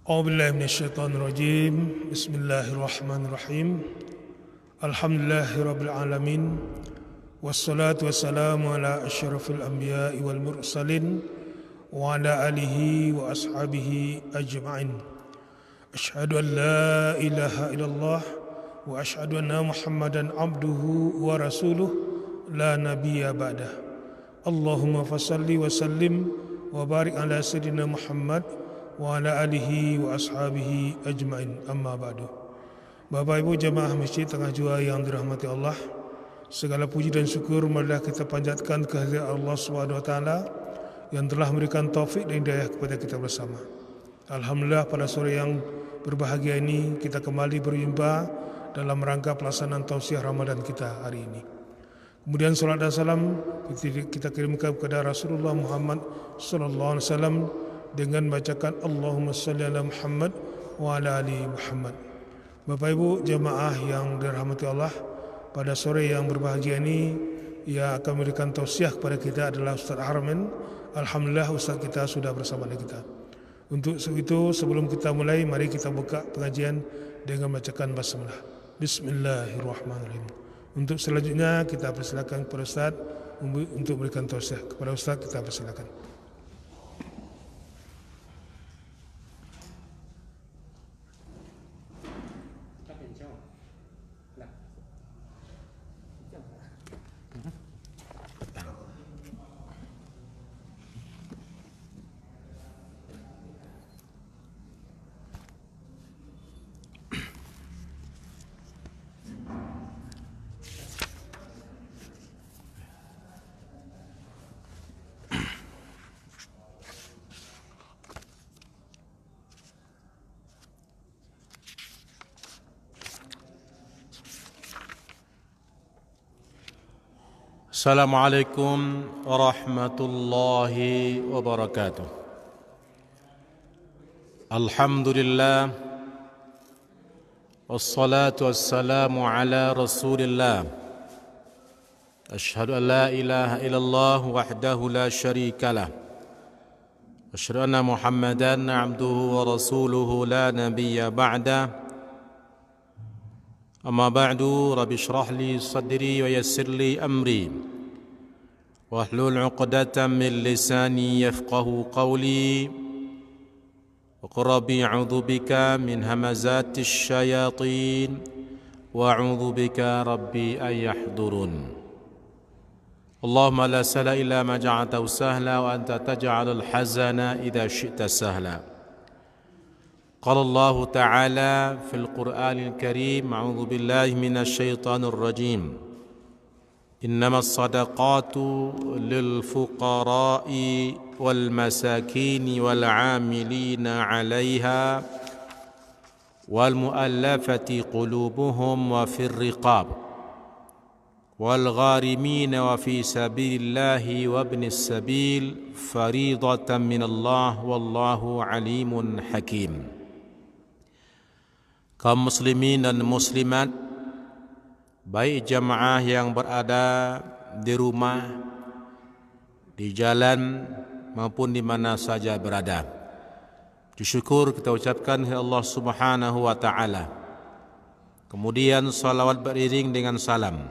أعوذ بالله من الشيطان الرجيم بسم الله الرحمن الرحيم الحمد لله رب العالمين والصلاة والسلام على أشرف الأنبياء والمرسلين وعلى آله وأصحابه أجمعين أشهد أن لا إله إلا الله وأشهد أن محمدا عبده ورسوله لا نبي بعده اللهم فصل وسلم وبارك على سيدنا محمد wa ala alihi wa ashabihi ajma'in amma ba'du. Bapak Ibu jemaah Masjid Tengah Jua yang dirahmati Allah, segala puji dan syukur marilah kita panjatkan kehadirat Allah Subhanahu wa taala yang telah memberikan taufik dan hidayah kepada kita bersama. Alhamdulillah pada sore yang berbahagia ini kita kembali berjumpa dalam rangka pelaksanaan tausiah Ramadan kita hari ini. Kemudian salat dan salam kita kirimkan kepada Rasulullah Muhammad sallallahu alaihi wasallam dengan bacakan Allahumma salli ala Muhammad wa ala ali Muhammad. Bapak Ibu jemaah yang dirahmati Allah, pada sore yang berbahagia ini yang akan memberikan tausiah kepada kita adalah Ustaz Harman. Alhamdulillah Ustaz kita sudah bersama dengan kita. Untuk itu sebelum kita mulai, mari kita buka pengajian dengan bacakan basmalah. Bismillahirrahmanirrahim. Untuk selanjutnya kita persilakan kepada Ustaz untuk memberikan tausiah. Kepada Ustaz kita persilakan. Assalamualaikum warahmatullahi wabarakatuh. Alhamdulillah wassalatu wassalamu ala Rasulillah. Asyhadu an la ilaha illallah wahdahu la syarikalah. Asyhadu anna Muhammadan abduhu wa rasuluhu la nabiyya ba'da. Amma ba'du, rabbi shrah li sadri wa yassir li amri wahlul 'uqdatam min lisani yafqahu qawli wa qur rabbi a'udzu bika min hamazatis syayatin wa a'udzu bika rabbi an yahdurun. Allahumma la sahla illa ma ja'altahu sahla wa anta taj'alul hazana idza syi'ta sahla. قال الله تعالى في القرآن الكريم أعوذ بالله من الشيطان الرجيم إنما الصدقات للفقراء والمساكين والعاملين عليها والمؤلفة قلوبهم وفي الرقاب والغارمين وفي سبيل الله وابن السبيل فريضة من الله والله عليم حكيم. Kaum muslimin dan muslimat, baik jamaah yang berada di rumah, di jalan maupun di mana saja berada, syukur kita ucapkan kepada Allah Subhanahu wa taala. Kemudian salawat beriring dengan salam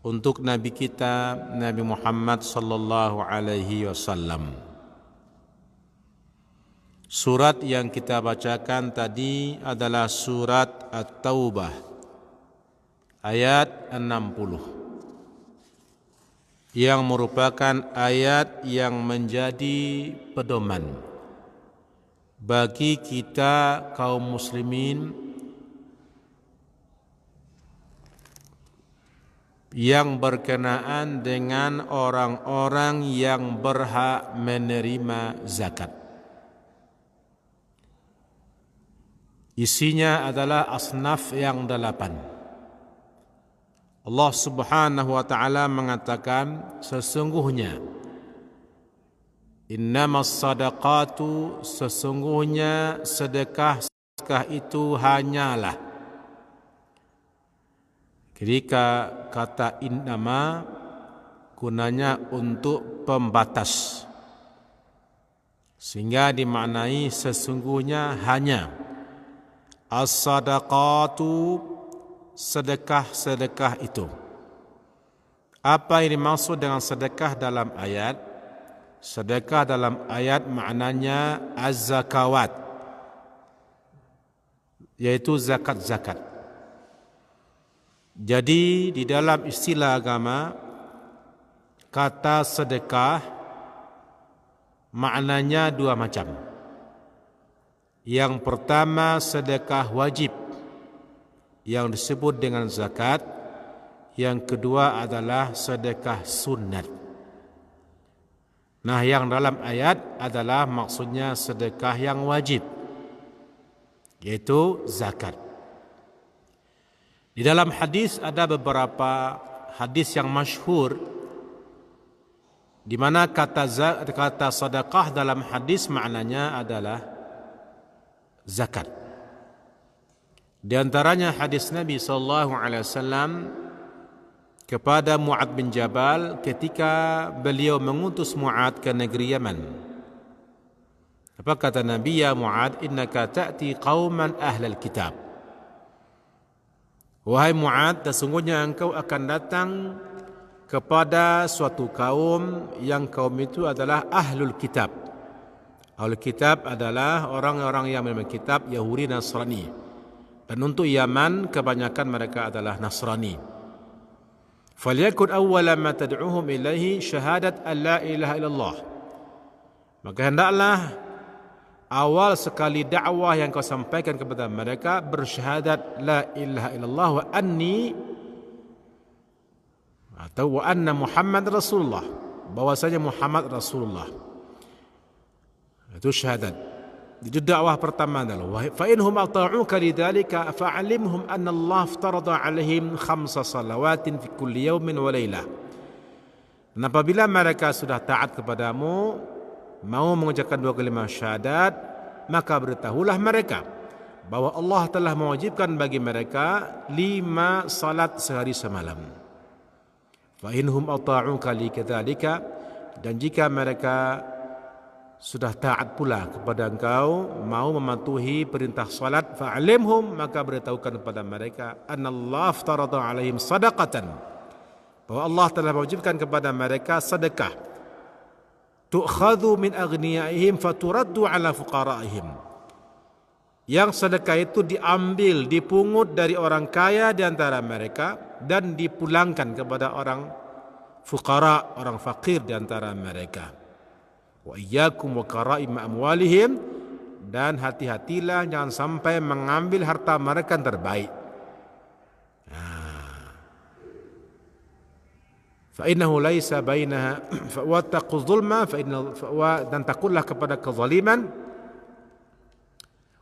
untuk Nabi kita Nabi Muhammad sallallahu alaihi wasallam. Surat yang kita bacakan tadi adalah surat At-Taubah ayat 60 yang merupakan ayat yang menjadi pedoman bagi kita kaum muslimin yang berkenaan dengan orang-orang yang berhak menerima zakat. Isinya adalah asnaf yang 8. Allah Subhanahu wa taala mengatakan sesungguhnya innamas sadaqatu, sesungguhnya sedekah itu hanyalah. Ketika kata innama gunanya untuk pembatas. sehingga dimaknai sesungguhnya hanya as-sadaqatu, sedekah-sedekah itu. Apa yang dimaksud dengan sedekah dalam ayat? Sedekah dalam ayat maknanya az-zakawat, yaitu zakat-zakat. Jadi di dalam istilah agama, kata sedekah maknanya dua macam. Yang pertama sedekah wajib yang disebut dengan zakat. Yang kedua adalah sedekah sunat. Nah, yang dalam ayat adalah maksudnya sedekah yang wajib, yaitu zakat. Di dalam hadis ada beberapa hadis yang masyhur di mana kata sedekah dalam hadis maknanya adalah zakat. Di antaranya hadis Nabi SAW kepada Mu'ad bin Jabal ketika beliau mengutus Mu'ad ke negeri Yaman. Apa kata Nabi? Ya Mu'ad, innaka ta'ti qauman ahlal kitab. Wahai Mu'ad, sesungguhnya engkau akan datang kepada suatu kaum yang kaum itu adalah ahlul kitab. Ahlul kitab adalah orang-orang yang memiliki kitab, Yahudi, Nasrani. Dan untuk Yaman kebanyakan mereka adalah Nasrani. فَلْيَكُنْ أَوَّلَ مَا تَدْعُوهُمْ إِلَيْهِ شَهَادَةَ أَنْ لَا إِلَهَ إِلَّا اللَّهِ. Maka hendaklah awal sekali dakwah yang kau sampaikan kepada mereka bersyahadat la ilaha illallah wa anni, atau wa anna Muhammad Rasulullah, bahwasanya Muhammad Rasulullah. Itu syahadat. Itu dakwah pertama adalah fa inhum ata'uka lidzalika fa'alimhum anna Allah aftarada 'alaihim 5 salawatin fi kulli yawmin wa lailah. Dan apabila mereka sudah taat kepadamu, mau mengucapkan 2 kalimat syahadat, maka beritahulah mereka bahwa Allah telah mewajibkan bagi mereka 5 salat sehari semalam. Fa inhum ata'uka lidzalika, dan jika mereka sudah taat pula kepada engkau, mau mematuhi perintah salat, fa'alimhum, maka beritahukan kepada mereka anallahu aftarada 'alaihim sadaqatan, bahwa Allah telah mewajibkan kepada mereka sedekah, tu'khadhu min aghniyaihim faturaddu 'ala fuqaraihim, yang sedekah itu diambil, dipungut dari orang kaya di antara mereka dan dipulangkan kepada orang fuqara, orang fakir di antara mereka. Wa iyyakum wa kara'im amwalihim, dan hati-hatilah jangan sampai mengambil harta mereka yang terbaik. Fa innahu laisa bainaha wa taqul zulma, dan takutlah kepada kezaliman,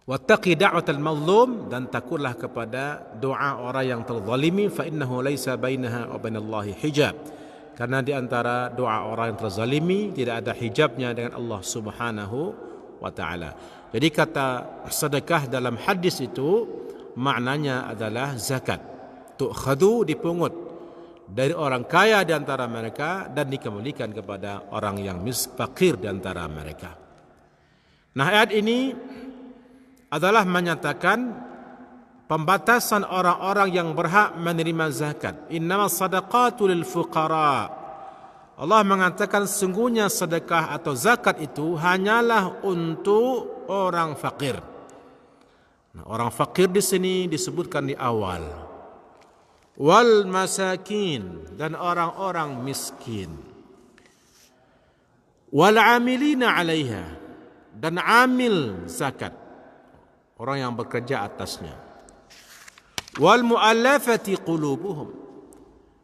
wattaqi da'watal mazlum, dan takutlah kepada doa orang yang terzalimi, fa innahu laisa bainaha wa bainallahi hijab, karena di antara doa orang yang terzalimi tidak ada hijabnya dengan Allah Subhanahu wa taala. Jadi kata sedekah dalam hadis itu maknanya adalah zakat. Tu'khadhu, dipungut dari orang kaya di antara mereka dan dikembalikan kepada orang yang fakir di antara mereka. Nah, ayat ini adalah menyatakan pembatasan orang-orang yang berhak menerima zakat. Innamas sadaqatu lil fuqara. Allah mengatakan sungguhnya sedekah atau zakat itu hanyalah untuk orang fakir. Nah, orang fakir di sini disebutkan di awal. Wal masakin, dan orang-orang miskin. Wal amilina 'alaiha, dan amil zakat, orang yang bekerja atasnya. Wal mu'allafati qulubuhum,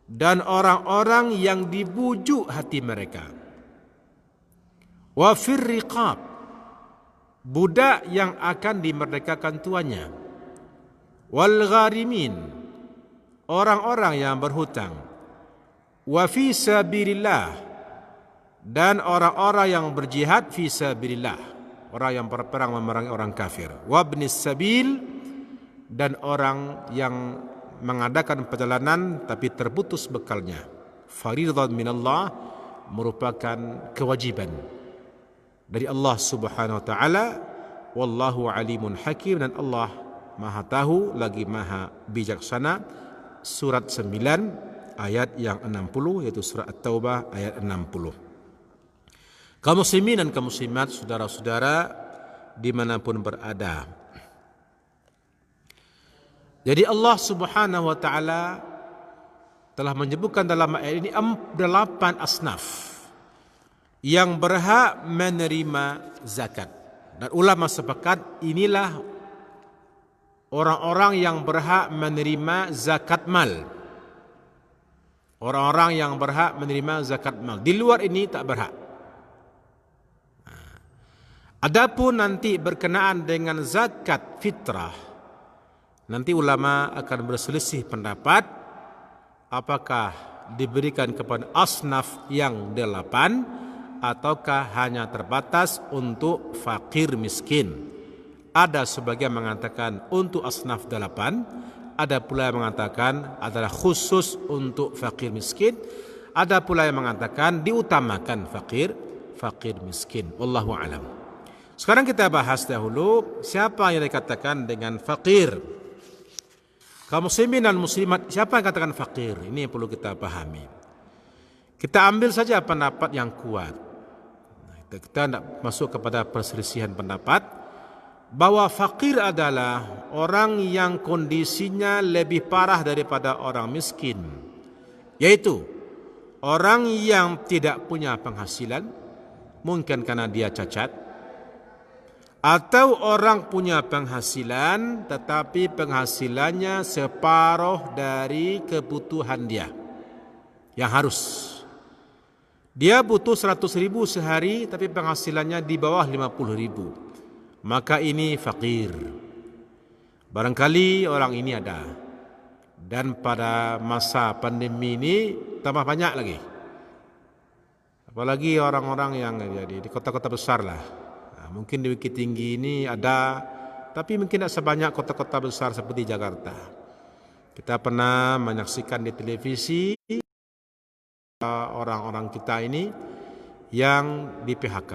dan orang-orang yang dibujuk hati mereka. Wa fir riqab, budak yang akan dimerdekakan tuannya. Wal gharimin, orang-orang yang berhutang. Wa fi sabilillah, dan orang-orang yang berjihad fi sabilillah, orang yang berperang memerangi orang kafir. Wa ibnis sabil, dan orang yang mengadakan perjalanan tapi terputus bekalnya. Fariidatan minallah, merupakan kewajiban dari Allah Subhanahu wa taala. Wallahu alimun hakim, dan Allah Maha tahu lagi Maha bijaksana. Surat 9 ayat yang 60, yaitu surat At-Taubah ayat 60. Kaum muslimin dan kaum muslimat, saudara-saudara dimanapun berada. Jadi Allah Subhanahu wa taala telah menyebutkan dalam ayat ini 8 asnaf yang berhak menerima zakat. Dan ulama sepakat inilah orang-orang yang berhak menerima zakat mal. Orang-orang yang berhak menerima zakat mal. Di luar ini tak berhak. Adapun nanti berkenaan dengan zakat fitrah, nanti ulama akan berselisih pendapat apakah diberikan kepada asnaf yang 8 ataukah hanya terbatas untuk fakir miskin. Ada sebagian mengatakan untuk asnaf 8, ada pula yang mengatakan adalah khusus untuk fakir miskin, ada pula yang mengatakan diutamakan fakir miskin. Wallahu alam. Sekarang kita bahas dahulu siapa yang dikatakan dengan fakir. Kaum muslimin dan muslimat, siapa yang katakan fakir? Ini yang perlu kita pahami. Kita ambil saja pendapat yang kuat. Kita tidak masuk kepada perselisihan pendapat bahwa fakir adalah orang yang kondisinya lebih parah daripada orang miskin, yaitu orang yang tidak punya penghasilan, mungkin karena dia cacat, atau orang punya penghasilan tetapi penghasilannya separuh dari kebutuhan dia yang harus. Dia butuh 100.000 sehari tapi penghasilannya di bawah 50.000. Maka ini fakir. Barangkali orang ini ada. Dan pada masa pandemi ini tambah banyak lagi. Apalagi orang-orang yang jadi di kota-kota besar lah. Nah, mungkin di Bukit Tinggi ini ada, tapi mungkin tidak sebanyak kota-kota besar seperti Jakarta. Kita pernah menyaksikan di televisi orang-orang kita ini yang di PHK,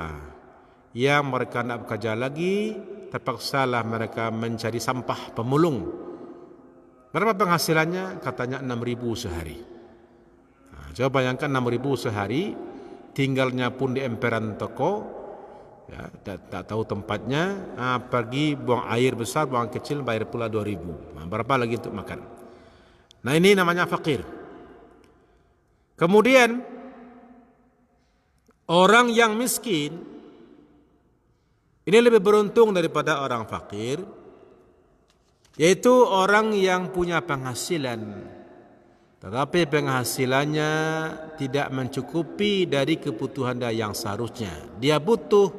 yang mereka tidak bekerja lagi, terpaksalah mereka mencari sampah pemulung. Berapa penghasilannya? Katanya 6.000 sehari. Nah, coba bayangkan 6.000 sehari, tinggalnya pun di emperan toko, ya, tak tahu tempatnya, pergi buang air besar, buang kecil, bayar pula 2.000. Nah, berapa lagi untuk makan? Nah, ini namanya fakir. Kemudian orang yang miskin ini lebih beruntung daripada orang fakir, yaitu orang yang punya penghasilan tetapi penghasilannya tidak mencukupi dari kebutuhan dia yang seharusnya. Dia butuh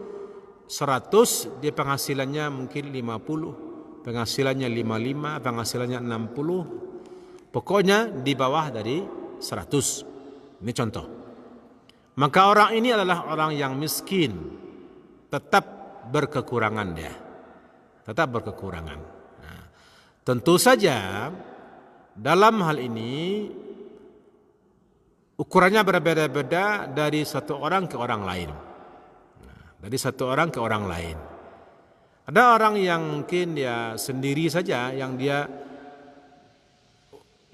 100, dia penghasilannya mungkin 50, penghasilannya 55, penghasilannya 60, pokoknya di bawah dari 100. Ini contoh. Maka orang ini adalah orang yang miskin, tetap berkekurangan dia. Tetap berkekurangan. Nah, tentu saja dalam hal ini ukurannya berbeda-beda dari satu orang ke orang lain. Nah, dari satu orang ke orang lain. Ada orang yang mungkin dia sendiri saja,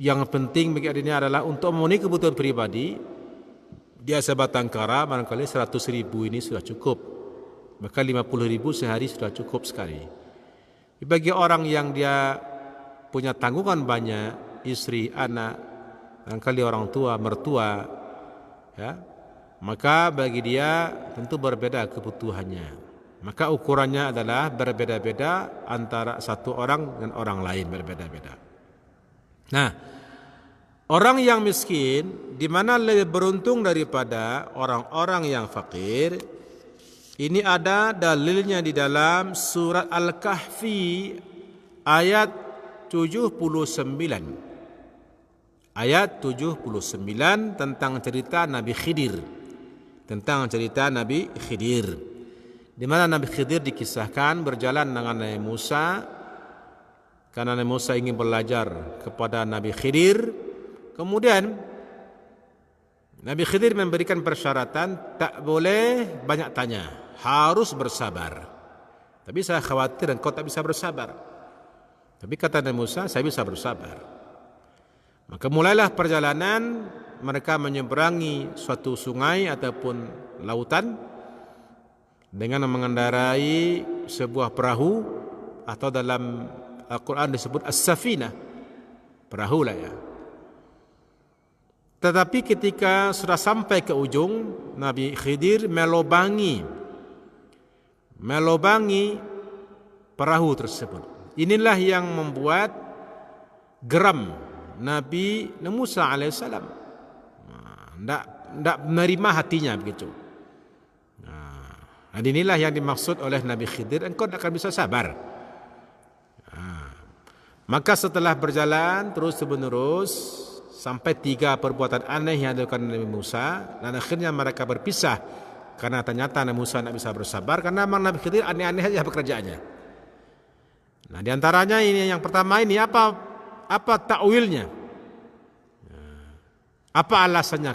yang penting bagi dirinya adalah untuk memenuhi kebutuhan pribadi. Dia sebatang kara, barangkali 100.000 ini sudah cukup. Maka 50.000 sehari sudah cukup sekali. Bagi orang yang dia punya tanggungan banyak, istri, anak, barangkali orang tua, mertua, ya, maka bagi dia tentu berbeda kebutuhannya. Maka ukurannya adalah berbeda-beda antara satu orang dan orang lain, berbeda-beda. Nah, orang yang miskin di mana lebih beruntung daripada orang-orang yang fakir, ini ada dalilnya di dalam surat Al-Kahfi ayat 79. Ayat 79 tentang cerita Nabi Khidir. Tentang cerita Nabi Khidir. Di mana Nabi Khidir dikisahkan berjalan dengan Nabi Musa. Karena Nabi Musa ingin belajar kepada Nabi Khidir. Kemudian Nabi Khidir memberikan persyaratan tak boleh banyak tanya. harus bersabar. Tapi saya khawatir engkau tak bisa bersabar. Tapi kata Nabi Musa, saya bisa bersabar. Maka mulailah perjalanan, mereka menyeberangi suatu sungai ataupun lautan dengan mengendarai sebuah perahu, atau dalam Al-Quran disebut as-safinah, perahu lah ya. Tetapi ketika sudah sampai ke ujung, Nabi Khidir melobangi perahu tersebut. Inilah yang membuat geram Nabi Musa alaihissalam. Tidak menerima hatinya begitu. Dan inilah yang dimaksud oleh Nabi Khidir, engkau tak akan bisa sabar. Maka setelah berjalan terus menerus sampai 3 perbuatan aneh yang dilakukan Nabi Musa, dan akhirnya mereka berpisah karena ternyata Nabi Musa tidak bisa bersabar karena memang Nabi Khidir aneh-aneh saja pekerjaannya. Nah, diantaranya ini yang pertama ini apa takwilnya? Apa alasannya?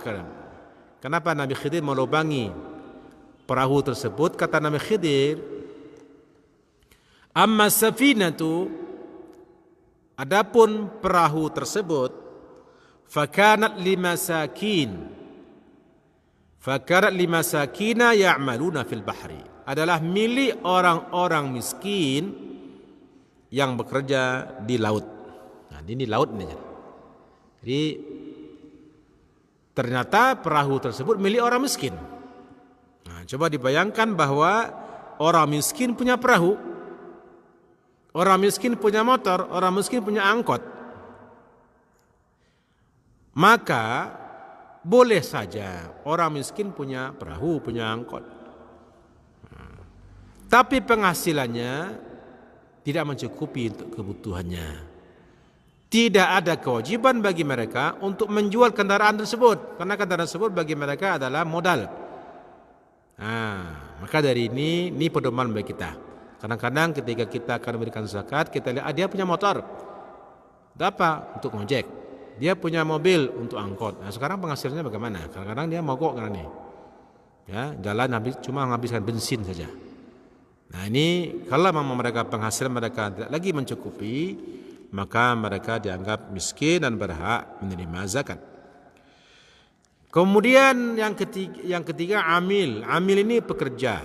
Kenapa Nabi Khidir melubangi perahu tersebut? Kata Nabi Khidir, amma safinatu, adapun perahu tersebut, fakanat limasakina ya'maluna fil bahri, adalah milik orang-orang miskin yang bekerja di laut. Nah, ini laut ini. Jadi ternyata perahu tersebut milik orang miskin. Nah, coba dibayangkan bahwa orang miskin punya perahu, orang miskin punya motor, orang miskin punya angkot. Maka boleh saja orang miskin punya perahu, punya angkot. Tapi penghasilannya tidak mencukupi untuk kebutuhannya. Tidak ada kewajiban bagi mereka untuk menjual kendaraan tersebut, karena kendaraan tersebut bagi mereka adalah modal. Maka dari ini pedoman bagi kita. Kadang-kadang ketika kita akan memberikan zakat, kita lihat dia punya motor, apa? Untuk ngojek. Dia punya mobil untuk angkot. Nah, sekarang penghasilannya bagaimana? Kadang-kadang dia mogok karena ini, ya, jalan cuma menghabiskan bensin saja. Nah, ini kalau memang mereka penghasilan mereka tidak lagi mencukupi, maka mereka dianggap miskin dan berhak menerima zakat. Kemudian yang ketiga amil. Amil ini pekerja.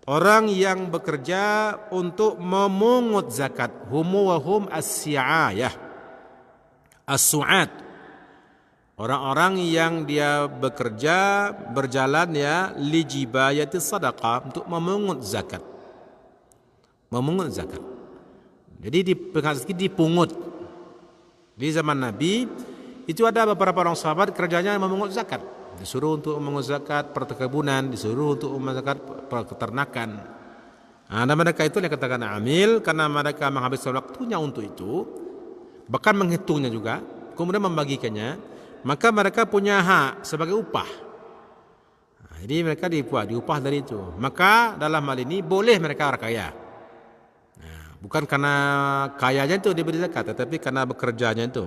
Orang yang bekerja untuk memungut zakat. Humu wa hum as-si'ayah, as-su'at. Orang-orang yang dia bekerja berjalan ya lijibayati sadaqah, untuk memungut zakat. Memungut zakat. Jadi dipungut. Di zaman Nabi itu ada beberapa orang sahabat kerjanya memungut zakat. Disuruh untuk memungut zakat perkebunan, disuruh untuk memungut zakat peternakan. Nah, mereka itu yang katakan amil, karena mereka menghabiskan waktunya untuk itu, bahkan menghitungnya juga, kemudian membagikannya. Maka mereka punya hak sebagai upah. Nah, jadi mereka diupah dari itu. Maka dalam hal ini boleh mereka orang kaya. Nah, bukan karena kayanya itu diberi zakat, tetapi karena bekerjanya itu.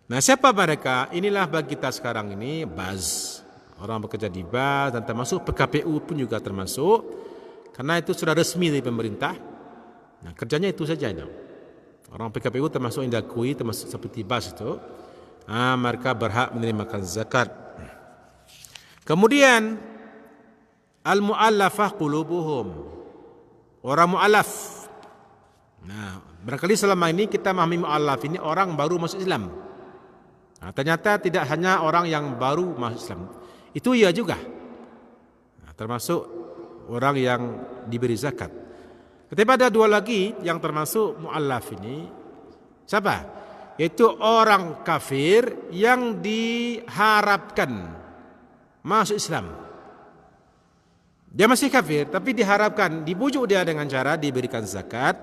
Nah, siapa mereka? Inilah bagi kita sekarang ini baz. Orang bekerja di baz, dan termasuk PKPU pun juga termasuk. Karena itu sudah resmi dari pemerintah. Nah, kerjanya itu saja itu. Orang PKPU termasuk yang diakui, termasuk seperti baz itu. Mereka berhak menerima zakat. Kemudian al-mu'allafah qulubuhum, orang mu'allaf. Nah, barangkali selama ini kita memahami mu'allaf ini orang baru masuk Islam. Nah, ternyata tidak hanya orang yang baru masuk Islam, itu ia juga. Nah, termasuk orang yang diberi zakat. Tetapi ada 2 lagi yang termasuk mu'allaf ini. Siapa? Yaitu orang kafir yang diharapkan masuk Islam. Dia masih kafir, tapi diharapkan, dibujuk dia dengan cara diberikan zakat.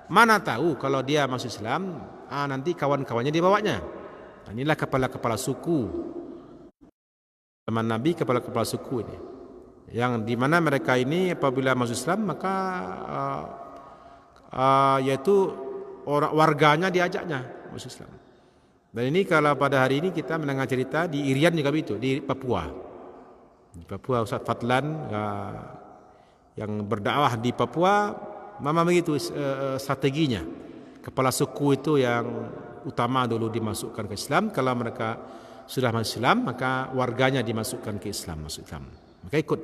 Mana tahu kalau dia masuk Islam, nanti kawan-kawannya dibawanya. Inilah kepala-kepala suku teman Nabi, kepala-kepala suku ini, yang dimana mereka ini apabila masuk Islam maka yaitu orang warganya diajaknya masuk Islam. Dan ini kalau pada hari ini kita mendengar cerita di Irian juga begitu, di Papua. Di Papua Ustaz Fadlan yang berdakwah di Papua memang begitu strateginya. Kepala suku itu yang utama dulu dimasukkan ke Islam. Kalau mereka sudah masuk Islam, maka warganya dimasukkan ke Islam, masuk Islam. Maka ikut.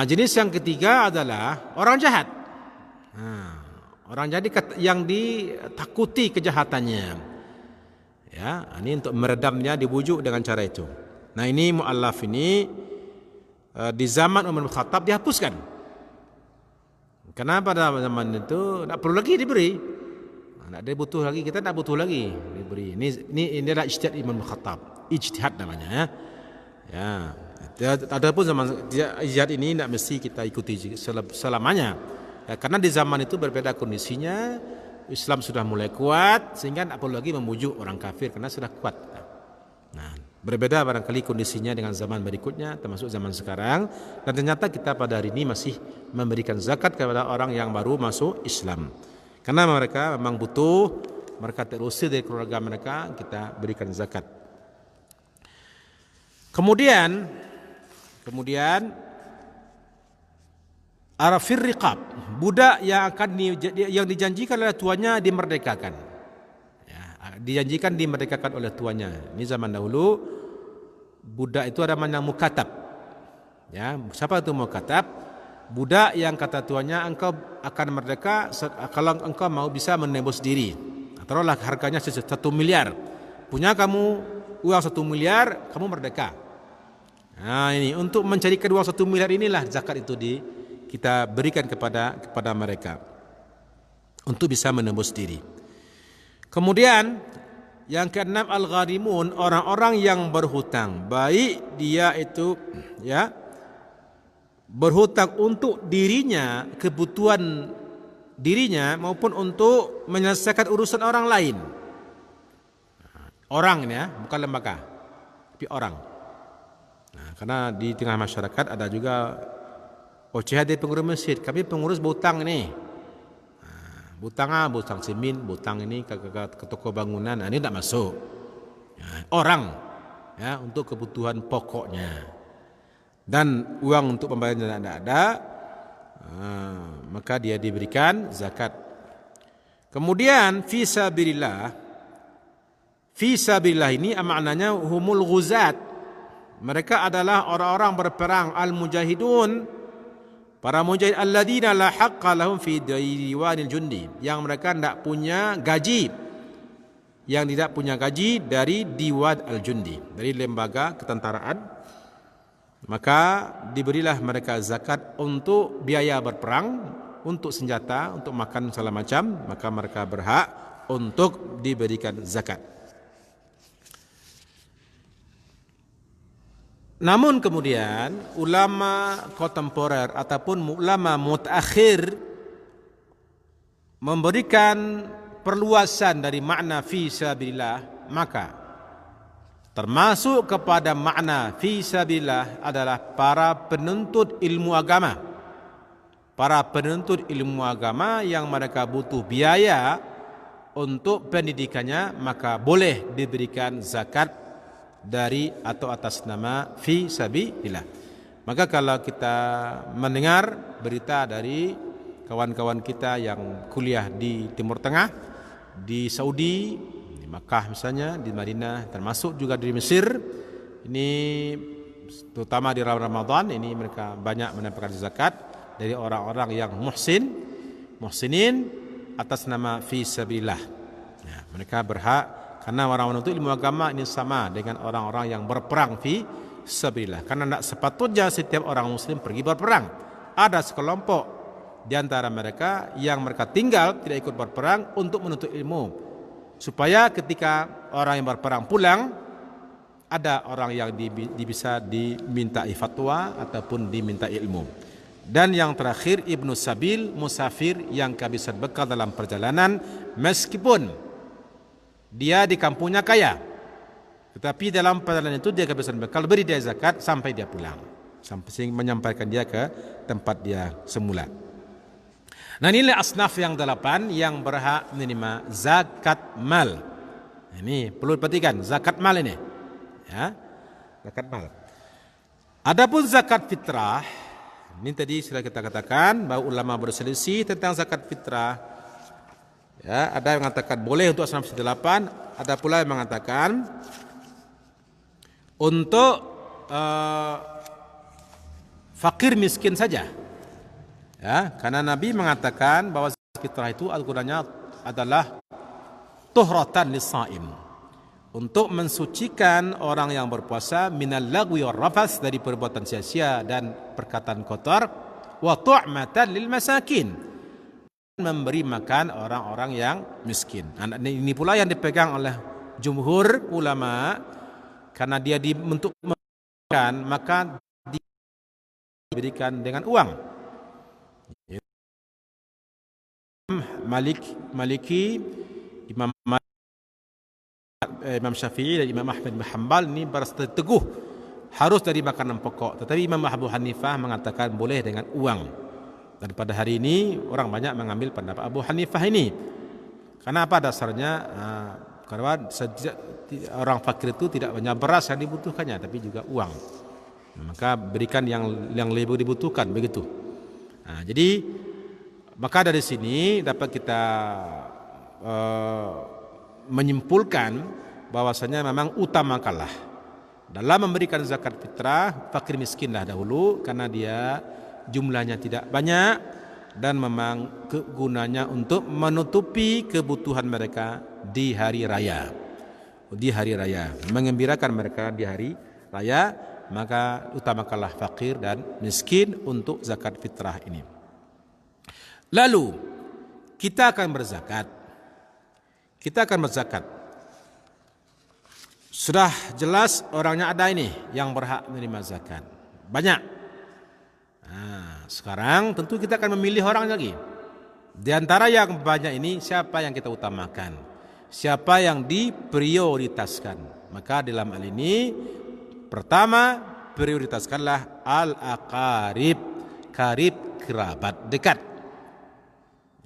Jenis yang ketiga adalah orang jahat. Orang jadi yang ditakuti kejahatannya. Ya, ini untuk meredamnya dibujuk dengan cara itu. Nah, ini mu'allaf ini di zaman Umar bin Khattab dihapuskan. Karena pada zaman itu tak perlu lagi diberi. Tak ada butuh lagi, kita tak butuh lagi diberi. Ini adalah ijtihad Umar bin Khattab. Ijtihad namanya. Ya. Adapun zaman ijtihad ini tidak mesti kita ikuti selamanya. Ya, karena di zaman itu berbeda kondisinya, Islam sudah mulai kuat sehingga tak perlu lagi memujuk orang kafir karena sudah kuat. Nah, berbeda barangkali kondisinya dengan zaman berikutnya, termasuk zaman sekarang. Dan ternyata kita pada hari ini masih memberikan zakat kepada orang yang baru masuk Islam. Karena mereka memang butuh, mereka terusir dari keluarga mereka, kita berikan zakat. Kemudian arafir riqab, budak yang dijanjikan oleh tuannya dimerdekakan. Ya, dijanjikan dimerdekakan oleh tuannya. Ini zaman dahulu budak itu ada namanya mukatab. Ya, siapa itu mukatab? Budak yang kata tuannya engkau akan merdeka kalau engkau mau bisa menembus diri. Taruhlah harganya 1 miliar. Punya kamu uang 1 miliar, kamu merdeka. Nah, ini untuk mencari kedua 1 miliar inilah zakat itu kita berikan kepada mereka untuk bisa menembus diri. Kemudian yang keenam al-gharimun, orang-orang yang berhutang, baik dia itu ya berhutang untuk dirinya, kebutuhan dirinya maupun untuk menyelesaikan urusan orang lain. Orang ini ya, bukan lembaga, tapi orang. Nah, karena di tengah masyarakat ada juga OCHD pengurus masjid, kami pengurus berhutang ini. Butang semin, butang ini ke toko bangunan, ini tidak masuk. Orang ya untuk kebutuhan pokoknya. Dan uang untuk pembayaran tidak ada, maka dia diberikan zakat. Kemudian fi sabilillah ini maknanya humul ghuzat. Mereka adalah orang-orang berperang al-mujahidun, para mujahid alladzina la haqqa lahum fi diwanil jundi, yang mereka tidak punya gaji, dari diwan al-jundi, dari lembaga ketentaraan. Maka diberilah mereka zakat untuk biaya berperang, untuk senjata, untuk makan segala macam, maka mereka berhak untuk diberikan zakat. Namun kemudian ulama kontemporer ataupun ulama mutaakhir memberikan perluasan dari makna fi sabilillah, maka termasuk kepada makna fi sabilillah adalah para penuntut ilmu agama. Para penuntut ilmu agama yang mereka butuh biaya untuk pendidikannya, maka boleh diberikan zakat dari atau atas nama fi sabilillah. Maka kalau kita mendengar berita dari kawan-kawan kita yang kuliah di Timur Tengah, di Saudi, di Makkah misalnya, di Madinah, termasuk juga di Mesir, ini terutama di Ramadan ini mereka banyak mendapatkan zakat dari orang-orang yang muhsinin atas nama fi sabilillah. Ya, mereka berhak, karena orang-orang itu ilmu agama ini sama dengan orang-orang yang berperang fi sabilillah. Karena tidak sepatutnya setiap orang muslim pergi berperang. Ada sekelompok di antara mereka yang mereka tinggal tidak ikut berperang untuk menuntut ilmu, supaya ketika orang yang berperang pulang, ada orang yang bisa dimintai fatwa ataupun diminta ilmu. Dan yang terakhir Ibnu Sabil, musafir yang kehabisan bekal dalam perjalanan, meskipun dia di kampungnya kaya, tetapi dalam perjalanan itu dia kehabisan bekal, beri dia zakat sampai dia pulang, sampai menyampaikan dia ke tempat dia semula. Nah, inilah asnaf yang 8 yang berhak menerima zakat mal. Ini perlu diperhatikan, zakat mal ini. Ya. zakat mal. Adapun zakat fitrah, ini tadi sudah kita katakan bahwa ulama berselisih tentang zakat fitrah. Ya, ada yang mengatakan boleh untuk asnaf 8, ada pula yang mengatakan untuk fakir miskin saja. Ya, karena Nabi mengatakan bahwa zakat fitrah itu gunanya adalah tuhratan lis-shaim, untuk mensucikan orang yang berpuasa minal lagwi war rafas, dari perbuatan sia-sia dan perkataan kotor, wa tu'matan lil masakin, memberi makan orang-orang yang miskin. Ini pula yang dipegang oleh jumhur ulama, karena dia untuk makan maka diberikan dengan uang. Maliki, Imam Syafi'i dan Imam Ahmad bin Hanbal ini berteguh harus dari makanan pokok, tetapi Imam Abu Hanifah mengatakan boleh dengan uang. Dan pada hari ini orang banyak mengambil pendapat Abu Hanifah ini. Karena apa dasarnya? Karena orang fakir itu tidak banyak beras yang dibutuhkannya, tapi juga uang. Maka berikan yang lebih dibutuhkan, begitu. Jadi maka dari sini dapat kita menyimpulkan bahwasanya memang utamakanlah dalam memberikan zakat fitrah fakir miskinlah dahulu, karena dia jumlahnya tidak banyak dan memang gunanya untuk menutupi kebutuhan mereka di hari raya. Di hari raya, mengembirakan mereka di hari raya, maka utamakanlah fakir dan miskin untuk zakat fitrah ini. Lalu kita akan berzakat. Sudah jelas orangnya ada ini yang berhak menerima zakat. Banyak. Sekarang tentu kita akan memilih orang lagi. Di antara yang banyak ini, siapa yang kita utamakan, siapa yang diprioritaskan. Maka dalam hal ini pertama, prioritaskanlah al-aqarib, karib kerabat dekat.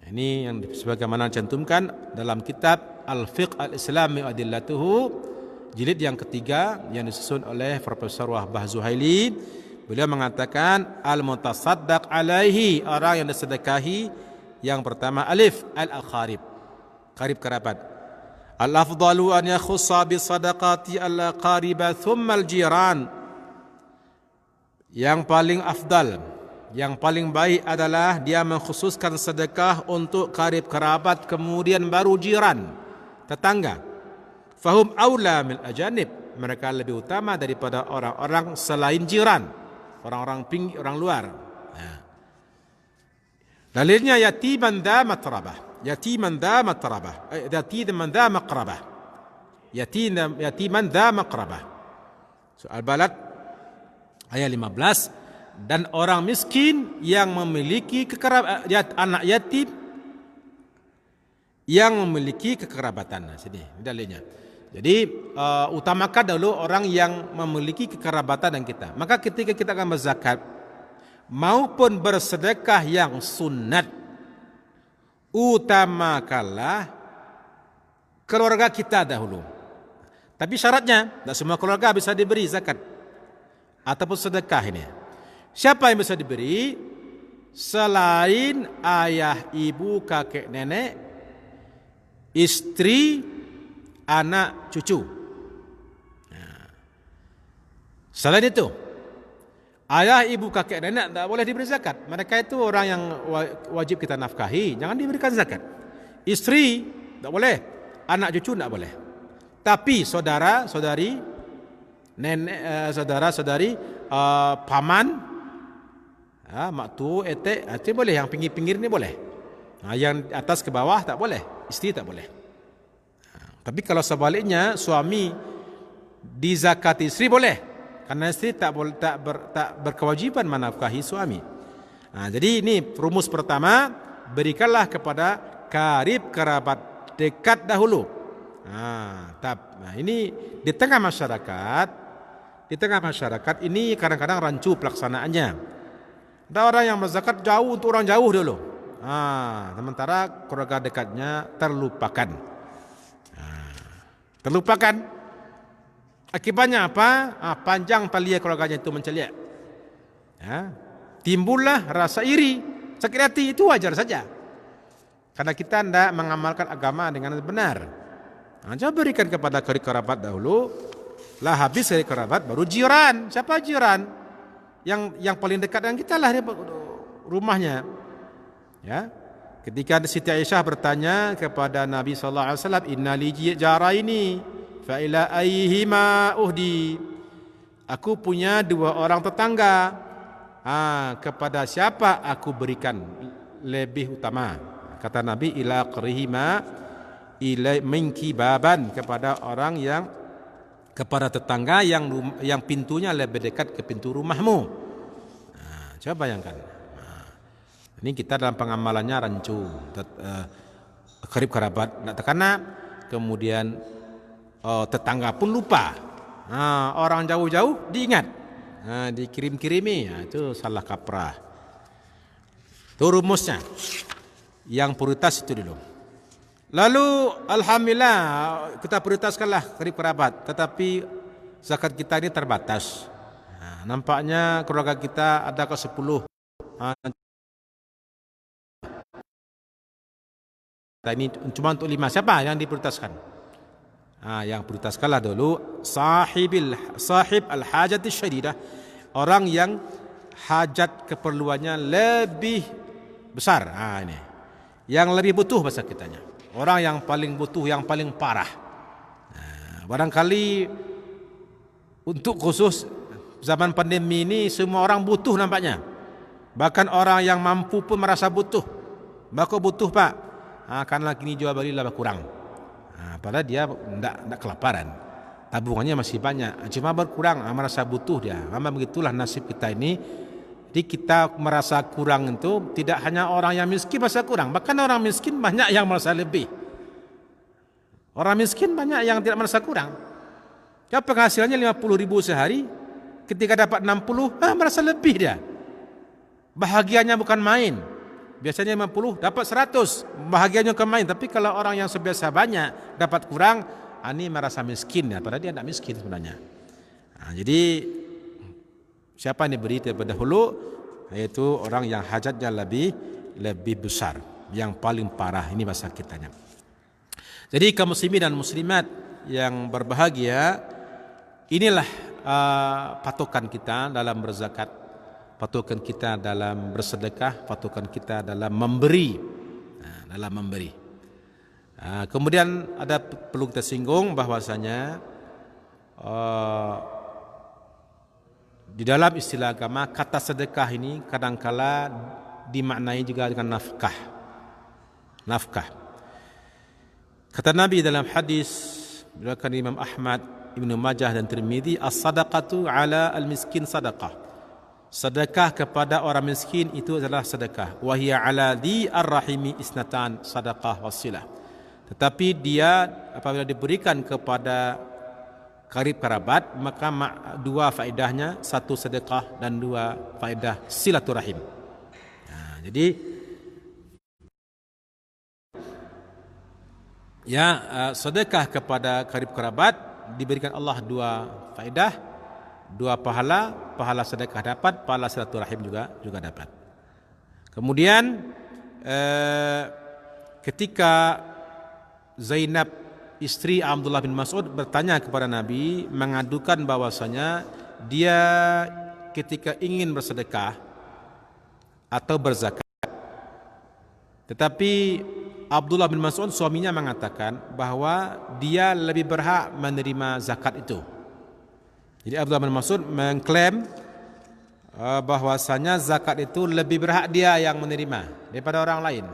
Ini yang sebagaimana dicantumkan dalam kitab Al-Fiqh Al-Islami wa Adillatuhu, jilid yang ketiga yang disusun oleh Profesor Wahbah Zuhaili. Beliau mengatakan al-mutasaddaq alaihi, orang yang disedekahi, yang pertama alif al-aqarib, karib kerabat. Al-afdalu an yakhussa bi sadaqati al-aqariba thumma al-jiran. Yang paling afdal, yang paling baik adalah dia mengkhususkan sedekah untuk karib kerabat, kemudian baru jiran, tetangga. Fahum aula mil ajanib, mereka lebih utama daripada orang-orang selain jiran, orang-orang orang luar. Dalilnya yatiman dha matrabah, yatiman dha maqrabah, yatiman dha maqrabah. Soal balad ayat 15, dan orang miskin yang memiliki anak yatim yang memiliki kekerabatan. Sini dalilnya. Jadi utamakan dulu orang yang memiliki kekerabatan dengan kita. Maka ketika kita akan berzakat maupun bersedekah yang sunat, utamakanlah keluarga kita dahulu. Tapi syaratnya tidak semua keluarga bisa diberi zakat ataupun sedekah ini. Siapa yang bisa diberi? Selain ayah, ibu, kakek, nenek, istri, anak, cucu. Selain itu, ayah, ibu, kakek, nenek tidak boleh diberi zakat. Mereka itu orang yang wajib kita nafkahi, jangan diberikan zakat. Istri tidak boleh, anak cucu tidak boleh. Tapi saudara, saudari, nenek, saudara, saudari, paman, mak tu, etek, itu boleh. Yang pinggir-pinggir ini boleh. Yang atas ke bawah tak boleh, istri tak boleh. Tapi kalau sebaliknya suami dizakati istri boleh, karena istri tak berkewajiban menafkahi suami. Jadi ini rumus pertama, berikanlah kepada karib kerabat dekat dahulu. Ini di tengah masyarakat ini kadang-kadang rancu pelaksanaannya. Ada orang yang berzakat jauh untuk orang jauh dulu. Sementara keluarga dekatnya terlupakan. Akibatnya apa? Panjang tali keluarganya itu menceliak. Ya. Timbullah rasa iri, sakit hati, itu wajar saja. Karena kita tidak mengamalkan agama dengan benar. Coba berikan kepada karib kerabat dahulu. Lah habis karib kerabat baru jiran. Siapa jiran? Yang paling dekat dengan kita lah rumahnya. Ya. Ketika Siti Aisyah bertanya kepada Nabi sallallahu alaihi wasallam, "Inna li jaraini fa ila ayyihima uhdi." Aku punya 2 orang tetangga. Kepada siapa aku berikan lebih utama? Kata Nabi, ila qarihima ila minki baban, kepada orang yang, kepada tetangga yang pintunya lebih dekat ke pintu rumahmu. Coba bayangkan. Ini kita dalam pengamalannya rancu, karib kerabat tidak terkena, kemudian tetangga pun lupa. Orang jauh-jauh diingat, dikirim-kirimi, itu salah kaprah. Itu rumusnya. Yang prioritas itu dulu. Lalu alhamdulillah kita prioritaskanlah karib kerabat, tetapi zakat kita ini terbatas. Nampaknya keluarga kita ada ke 10. Ini cuma untuk 5. Siapa yang diprioritaskan? Yang prioritaskanlah dulu sahib al-hajati syadidah, orang yang hajat keperluannya lebih besar. Ini yang lebih butuh bahasa kitanya, orang yang paling butuh, yang paling parah. Barangkali untuk khusus zaman pandemi ini semua orang butuh nampaknya. Bahkan orang yang mampu pun merasa butuh. Bako butuh pak, karena kini jual beli lebih kurang. Padahal dia tidak kelaparan, tabungannya masih banyak, cuma berkurang, merasa butuh dia. Memang begitulah nasib kita ini. Jadi kita merasa kurang itu tidak hanya orang yang miskin merasa kurang, bahkan orang miskin banyak yang merasa lebih. Orang miskin banyak yang tidak merasa kurang. Kalau penghasilannya 50.000 sehari, ketika dapat 60, merasa lebih dia. Bahagianya bukan main. Biasanya 50 dapat 100, bahagianya bukan main. Tapi kalau orang yang sebiasa banyak dapat kurang, ini merasa miskin ya, padahal dia tidak miskin sebenarnya. Jadi siapa yang diberi terlebih dahulu, yaitu orang yang hajatnya lebih besar, yang paling parah. Ini bahasa kitanya. Jadi kaum muslimin dan muslimat yang berbahagia, inilah patokan kita dalam berzakat, patokan kita dalam bersedekah, patokan kita dalam memberi. Kemudian ada perlu kita singgung bahwasanya di dalam istilah agama kata sedekah ini kadangkala dimaknai juga dengan nafkah. Kata Nabi dalam hadis diriwayatkan Imam Ahmad, Ibnu Majah dan Tirmizi, as-sadaqatu ala al-miskin sadaqah. Sedekah kepada orang miskin itu adalah sedekah. Wa hiya ala dhi ar-rahimi isnatan sadaqah wasilah. Tetapi dia apabila diberikan kepada karib kerabat, maka 2 faedahnya, 1 sedekah dan 2 faedah silaturahim. Jadi sedekah kepada karib kerabat diberikan Allah 2 faedah, 2 pahala sedekah dapat, pahala silaturahim juga dapat. Kemudian ketika Zainab istri Abdullah bin Mas'ud bertanya kepada Nabi, mengadukan bahwasanya dia ketika ingin bersedekah atau berzakat, tetapi Abdullah bin Mas'ud suaminya mengatakan bahwa dia lebih berhak menerima zakat itu. Jadi Abdullah bin Mas'ud mengklaim bahwasanya zakat itu lebih berhak dia yang menerima daripada orang lain.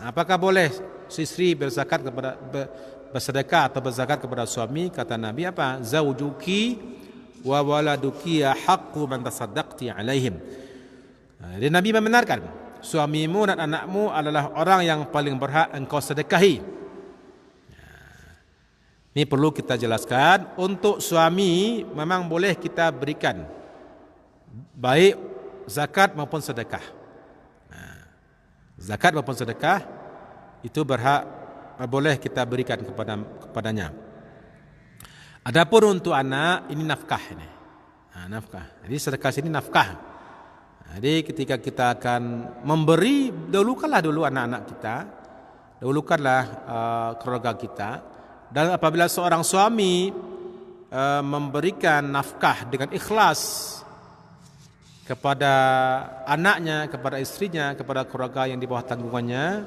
Apakah boleh istri berzakat kepada bersedekah atau berzakat kepada suami? Kata Nabi apa? Zaujuki wa waladuki haqqu man tasaddaqti alaihim. Jadi Nabi membenarkan suamimu dan anakmu adalah orang yang paling berhak engkau sedekahi. Ini perlu kita jelaskan. Untuk suami memang boleh kita berikan baik zakat maupun sedekah. Zakat maupun sedekah itu berhak boleh kita berikan kepadanya. Adapun untuk anak ini nafkah ini. Nafkah. Jadi sedekah sini nafkah. Jadi ketika kita akan memberi, dahulukanlah dulu anak-anak kita, dahulukanlah keluarga kita. Dan apabila seorang suami memberikan nafkah dengan ikhlas kepada anaknya, kepada istrinya, kepada keluarga yang di bawah tanggungannya,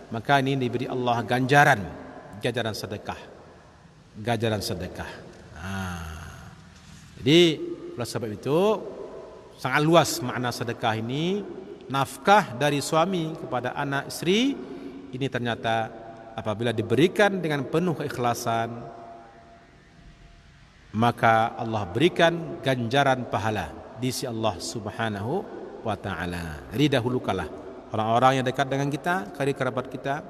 maka ini diberi Allah ganjaran sedekah. Ganjaran sedekah. Jadi oleh sebab itu sangat luas makna sedekah ini. Nafkah dari suami kepada anak istri ini ternyata apabila diberikan dengan penuh keikhlasan, maka Allah berikan ganjaran pahala di sisi Allah Subhanahu wa taala. Jadi dahulukanlah orang-orang yang dekat dengan kita, kerabat kita,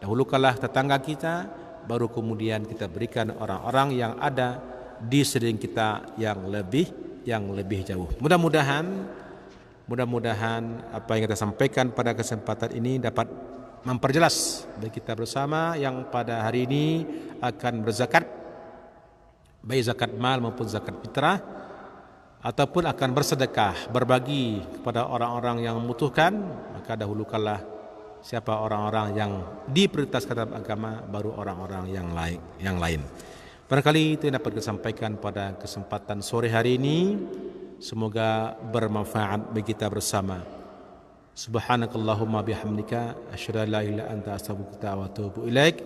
dahulukanlah tetangga kita, baru kemudian kita berikan orang-orang yang ada di sekeliling kita yang lebih jauh. Mudah-mudahan apa yang kita sampaikan pada kesempatan ini dapat memperjelas bagi kita bersama yang pada hari ini akan berzakat, baik zakat mal maupun zakat fitrah, ataupun akan bersedekah, berbagi kepada orang-orang yang membutuhkan, maka dahulukanlah siapa orang-orang yang diprioritaskan dalam agama, baru orang-orang yang lain. Barangkali itu yang dapat kita sampaikan pada kesempatan sore hari ini. Semoga bermanfaat bagi kita bersama. Subhanakallahumma bihamdika asyhadu an la ilaha illa anta astaghfiruka wa atubu ilaik.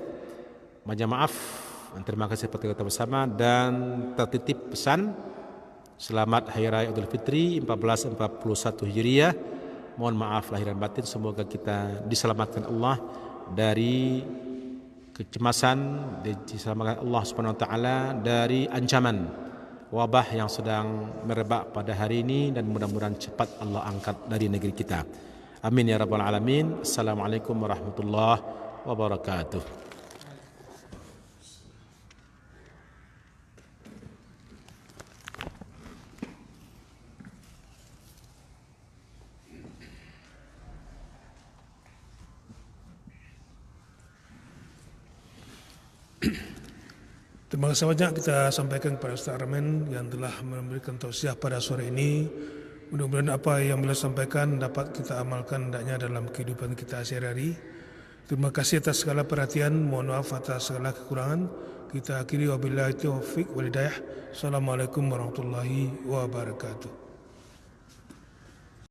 Mohon maaf, terima kasih kepada kita bersama, dan tertitip pesan selamat Hari Raya Idul Fitri 1441 Hijriah. Mohon maaf lahir dan batin, semoga kita diselamatkan Allah dari kecemasan, diselamatkan Allah Subhanahu wa taala dari ancaman wabah yang sedang merebak pada hari ini, dan mudah-mudahan cepat Allah angkat dari negeri kita. Amin ya rabbal alamin. Assalamualaikum warahmatullahi wabarakatuh. Terima kasih banyak kita sampaikan kepada Ustaz Arman yang telah memberikan tausiah pada sore ini. Mudah-mudahan apa yang beliau sampaikan dapat kita amalkan hendaknya dalam kehidupan kita sehari-hari. Terima kasih atas segala perhatian. Mohon maaf atas segala kekurangan. Kita akhiri wabillahi taufiq wal hidayah. Assalamualaikum warahmatullahi wabarakatuh.